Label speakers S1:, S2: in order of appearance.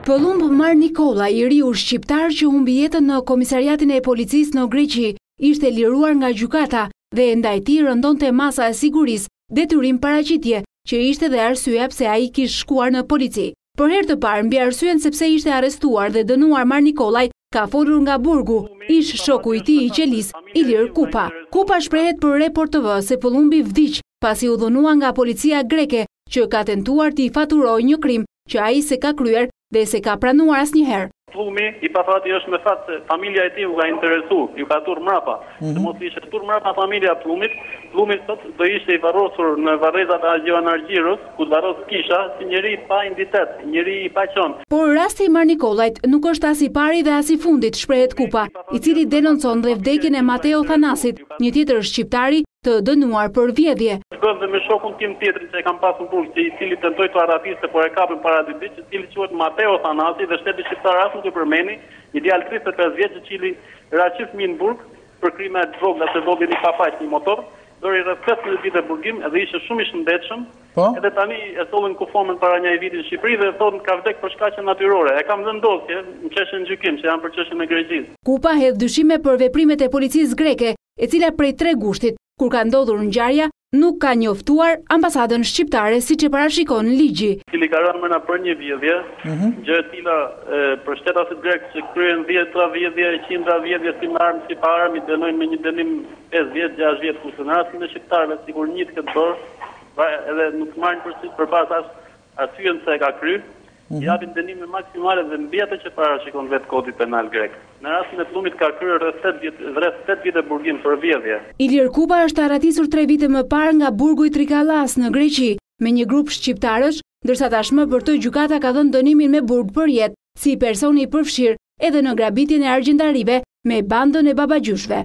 S1: Pëllumb Mar Nikola, i riu shqiptar që humbi jetën në komisariatin e policisë në Greqi, ishte liruar nga gjykata dhe ndaj tij rëndonte masa e sigurisë detyrim paraqitje, që ishte dhe arsyeja pse ai kishte shkuar në polici. Për herë të parë mbi arsyen sepse ishte arrestuar dhe dënuar Mar Nikolaj, ka folur nga burgu, ish shoku i tij i qelis, Ilir Kupa. Kupa shprehet për Report TV se pëllumbi vdiq pasi u dhunua nga policia greke, që ka tentuar t'i faturojë një krim që ai se ka kryer dhe se ka pranuar asnjëherë.
S2: Pëllumi i pafati është me fat se familja e tij u ka interesu, ju ka tur mrapa. Se mos ishte tur mrapa familja e Pëllumit, Pëllumi sot do ishte i varrosur në varrezat e Gjoan Argjirës, ku varros kisha si njeri pa identitet, njeri i paqon.
S1: Por rasti i Mar Nikolajt nuk është as i pari dhe as i fundit, shprehet Kupa, i cili denoncon dhe vdekjen e Mateo Thanasit, një tjetër shqiptari të dënuar për vjedhje.
S2: Shkoj dhe me shokun tim tjetrin që e kam pasur burg, i cili tentoi të arrafiste, por e kapën para dy ditë, i cili quhet Mateo Thanasi dhe shteti shqiptar as nuk e përmeni, një djalë 35 vjeç, i cili ra qif fëmijë në burg për krime të vogla, se vogli një papajt një motor, dori rreth 15 vite burgim, edhe ishte shumë i shëndetshëm. Edhe tani e sollën kufomen para një viti në Shqipëri dhe thonë ka vdek për shkaqe natyrore. E kam dhënë ndosje në çështjen gjykim, që janë për çështjen e Greqisë.
S1: Kupa hedh dyshime për veprimet e policisë greke, e cila prej 3 gushtit, kur ka ndodhur ngjarja, nuk ka njoftuar ambasadën shqiptare siç e parashikon ligji.
S2: Cili ka rënë mëna për një vjedhje, gjë e tilla për shtetasit grek që kryen 10 vjedhje, 100 vjedhje si me armë si pa armë, i dënojnë me një dënim 5 vjet, 6 vjet kurse në rastin e shqiptarëve sikur një këtë bërë, edhe nuk marrin përpas arsyen se e ka kryer, japin dënime maksimale dhe mbi atë që parashikon vetë Kodi Penal grek. Në rastin e Pëllumit ka kryer rreth 8 vite burgim për vjedhje.
S1: Ilir Kupa është arratisur 3 vite më parë nga burgu i Trikallas në Greqi me një grup shqiptarësh, ndërsa tashmë për të gjykata ka dhënë dënimin me burg për jetë si personi i përfshirë edhe në grabitjen e argjendarive me bandën e babagjyshve.